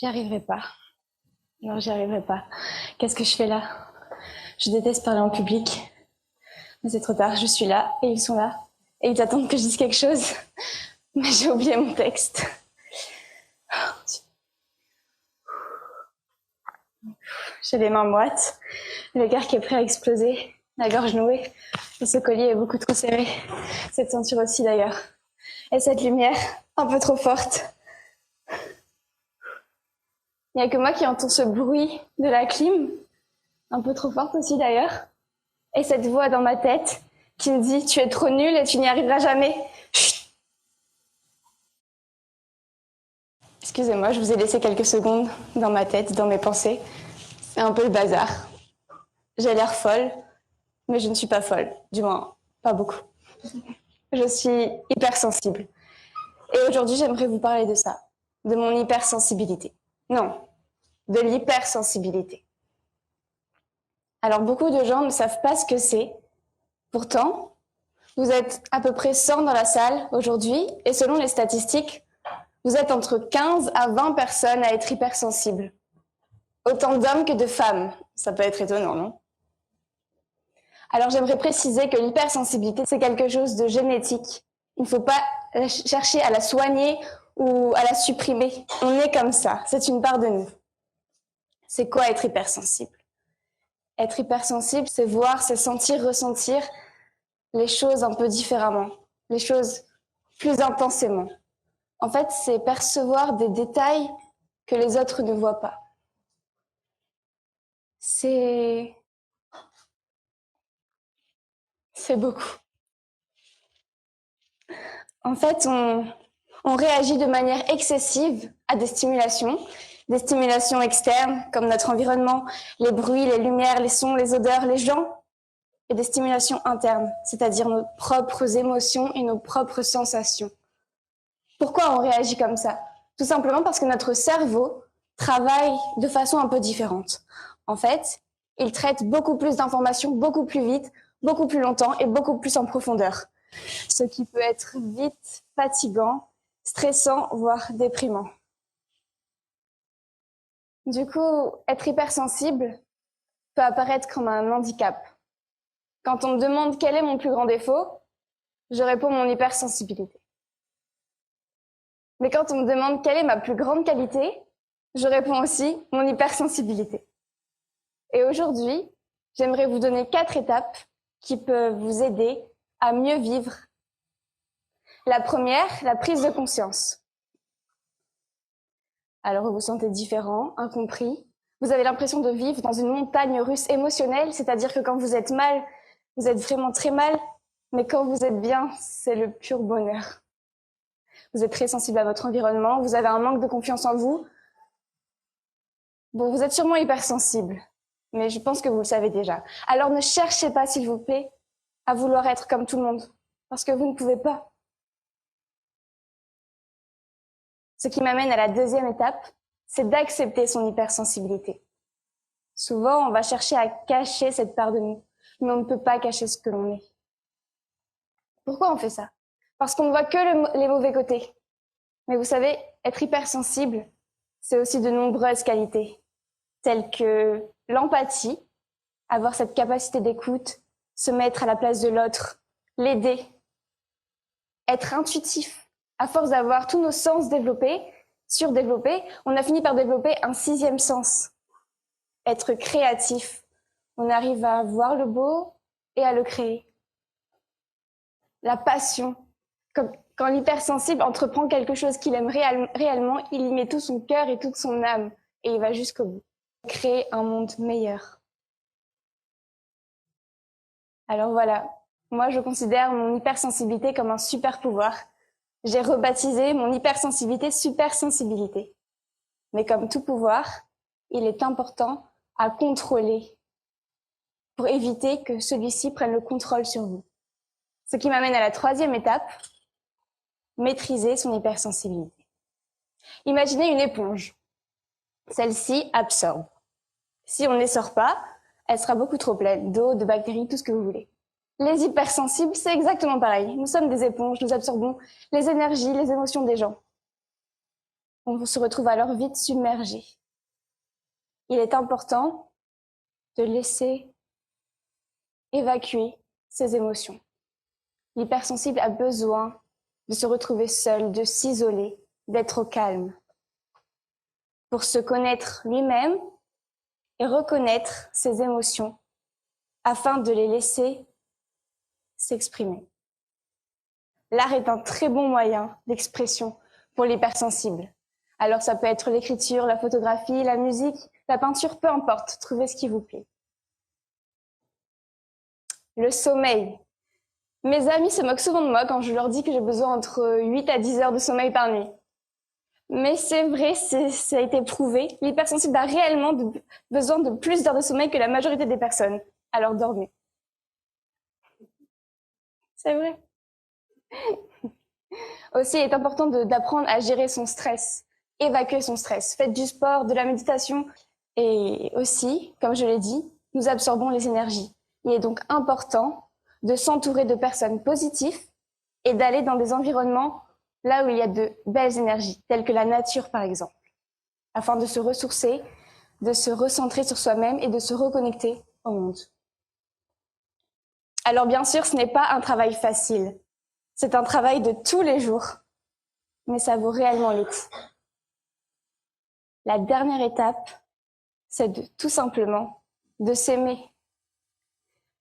J'y arriverai pas. Non, j'y arriverai pas. Qu'est-ce que je fais là? Je déteste parler en public. Mais c'est trop tard, je suis là, et ils sont là. Et ils attendent que je dise quelque chose. Mais j'ai oublié mon texte. J'ai les mains moites, le cœur qui est prêt à exploser, la gorge nouée. Et ce collier est beaucoup trop serré. Cette ceinture aussi d'ailleurs. Et cette lumière, un peu trop forte. Il n'y a que moi qui entends ce bruit de la clim, un peu trop forte aussi d'ailleurs. Et cette voix dans ma tête qui me dit « Tu es trop nul et tu n'y arriveras jamais. » Chut. Excusez-moi, je vous ai laissé quelques secondes dans ma tête, dans mes pensées. C'est un peu le bazar. J'ai l'air folle, mais je ne suis pas folle. Du moins, pas beaucoup. Je suis hypersensible. Et aujourd'hui, j'aimerais vous parler de ça, de mon hypersensibilité. Non, de l'hypersensibilité. Alors, beaucoup de gens ne savent pas ce que c'est. Pourtant, vous êtes à peu près 100 dans la salle aujourd'hui, et selon les statistiques, vous êtes entre 15 à 20 personnes à être hypersensibles. Autant d'hommes que de femmes. Ça peut être étonnant, non? Alors, j'aimerais préciser que l'hypersensibilité, c'est quelque chose de génétique. Il ne faut pas chercher à la soigner ou à la supprimer. On est comme ça, c'est une part de nous. C'est quoi être hypersensible? Être hypersensible, c'est voir, c'est sentir, ressentir les choses un peu différemment, les choses plus intensément. En fait, c'est percevoir des détails que les autres ne voient pas. C'est beaucoup. En fait, on réagit de manière excessive à des stimulations externes comme notre environnement, les bruits, les lumières, les sons, les odeurs, les gens, et des stimulations internes, c'est-à-dire nos propres émotions et nos propres sensations. Pourquoi on réagit comme ça? Tout simplement parce que notre cerveau travaille de façon un peu différente. En fait, il traite beaucoup plus d'informations, beaucoup plus vite, beaucoup plus longtemps et beaucoup plus en profondeur. Ce qui peut être vite fatigant, stressant, voire déprimant. Du coup, être hypersensible peut apparaître comme un handicap. Quand on me demande quel est mon plus grand défaut, je réponds mon hypersensibilité. Mais quand on me demande quelle est ma plus grande qualité, je réponds aussi mon hypersensibilité. Et aujourd'hui, j'aimerais vous donner 4 étapes qui peuvent vous aider à mieux vivre. La première, la prise de conscience. Alors vous vous sentez différent, incompris. Vous avez l'impression de vivre dans une montagne russe émotionnelle, c'est-à-dire que quand vous êtes mal, vous êtes vraiment très mal, mais quand vous êtes bien, c'est le pur bonheur. Vous êtes très sensible à votre environnement, vous avez un manque de confiance en vous. Bon, vous êtes sûrement hypersensible, mais je pense que vous le savez déjà. Alors ne cherchez pas, s'il vous plaît, à vouloir être comme tout le monde, parce que vous ne pouvez pas. Ce qui m'amène à la deuxième étape, c'est d'accepter son hypersensibilité. Souvent, on va chercher à cacher cette part de nous, mais on ne peut pas cacher ce que l'on est. Pourquoi on fait ça? Parce qu'on ne voit que les mauvais côtés. Mais vous savez, être hypersensible, c'est aussi de nombreuses qualités, telles que l'empathie, avoir cette capacité d'écoute, se mettre à la place de l'autre, l'aider, être intuitif. À force d'avoir tous nos sens développés, surdéveloppés, on a fini par développer un 6e sens. Être créatif. On arrive à voir le beau et à le créer. La passion. Quand l'hypersensible entreprend quelque chose qu'il aime réellement, il y met tout son cœur et toute son âme. Et il va jusqu'au bout. Créer un monde meilleur. Alors voilà, moi je considère mon hypersensibilité comme un super pouvoir. J'ai rebaptisé mon hypersensibilité supersensibilité. Mais comme tout pouvoir, il est important à contrôler pour éviter que celui-ci prenne le contrôle sur vous. Ce qui m'amène à la 3e étape, maîtriser son hypersensibilité. Imaginez une éponge. Celle-ci absorbe. Si on ne les sort pas, elle sera beaucoup trop pleine d'eau, de bactéries, tout ce que vous voulez. Les hypersensibles, c'est exactement pareil. Nous sommes des éponges, nous absorbons les énergies, les émotions des gens. On se retrouve alors vite submergé. Il est important de laisser évacuer ses émotions. L'hypersensible a besoin de se retrouver seul, de s'isoler, d'être au calme, pour se connaître lui-même et reconnaître ses émotions afin de les laisser s'exprimer. L'art est un très bon moyen d'expression pour l'hypersensible. Alors ça peut être l'écriture, la photographie, la musique, la peinture, peu importe, trouvez ce qui vous plaît. Le sommeil. Mes amis se moquent souvent de moi quand je leur dis que j'ai besoin entre 8 à 10 heures de sommeil par nuit. Mais c'est vrai, ça a été prouvé. L'hypersensible a réellement besoin de plus d'heures de sommeil que la majorité des personnes. Alors dormez. C'est vrai. Aussi, il est important d'apprendre à gérer son stress, évacuer son stress. Faites du sport, de la méditation. Et aussi, comme je l'ai dit, nous absorbons les énergies. Il est donc important de s'entourer de personnes positives et d'aller dans des environnements là où il y a de belles énergies, telles que la nature par exemple, afin de se ressourcer, de se recentrer sur soi-même et de se reconnecter au monde. Alors bien sûr, ce n'est pas un travail facile. C'est un travail de tous les jours, mais ça vaut réellement le coup. La dernière étape, c'est tout simplement de s'aimer.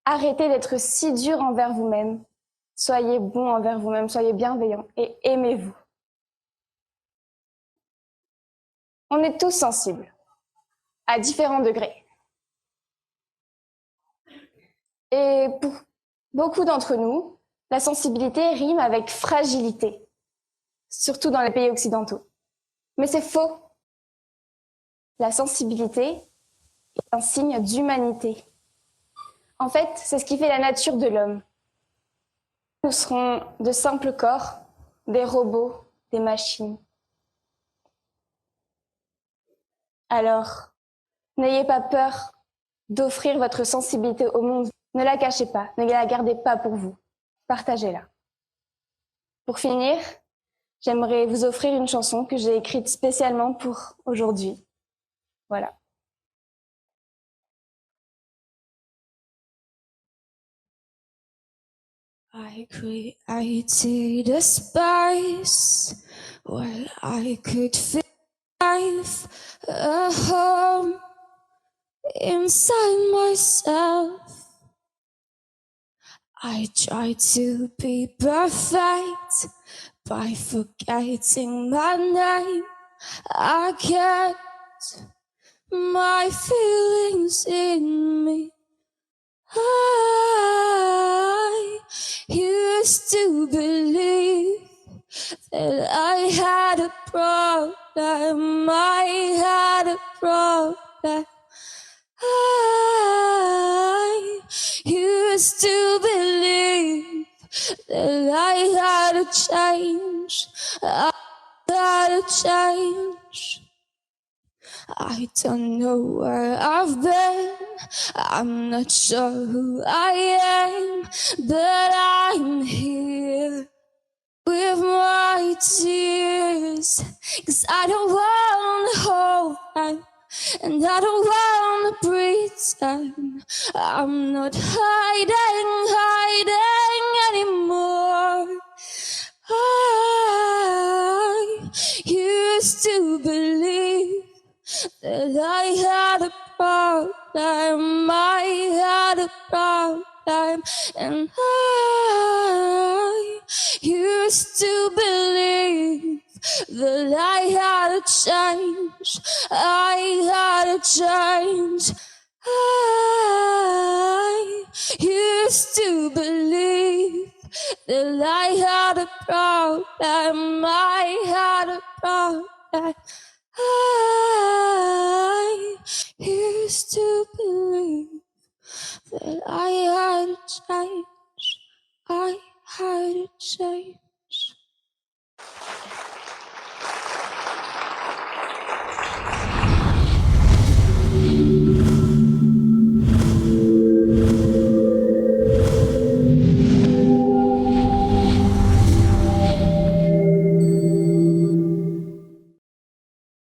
Arrêtez d'être si dur envers vous-même. Soyez bon envers vous-même, soyez bienveillant et aimez-vous. On est tous sensibles, à différents degrés. Et pour beaucoup d'entre nous, la sensibilité rime avec fragilité, surtout dans les pays occidentaux. Mais c'est faux. La sensibilité est un signe d'humanité. En fait, c'est ce qui fait la nature de l'homme. Nous serons de simples corps, des robots, des machines. Alors, n'ayez pas peur d'offrir votre sensibilité au monde. Ne la cachez pas, ne la gardez pas pour vous. Partagez-la. Pour finir, j'aimerais vous offrir une chanson que j'ai écrite spécialement pour aujourd'hui. Voilà. I created a space where I could feel life, a home inside myself. I tried to be perfect by forgetting my name. I kept my feelings in me. I used to believe that I had a problem. I had a problem. I used to believe that I had to change. I had to change. I don't know where I've been. I'm not sure who I am, but I'm here with my tears. 'Cause I don't wanna hold back, and I don't wanna pretend. I'm not hiding anymore. I used to believe that I had a problem, I had a problem, and I used to believe that I had to change, I had to change. I used to believe that I had a problem, I had a problem. I used to believe that I had to change, I had to change.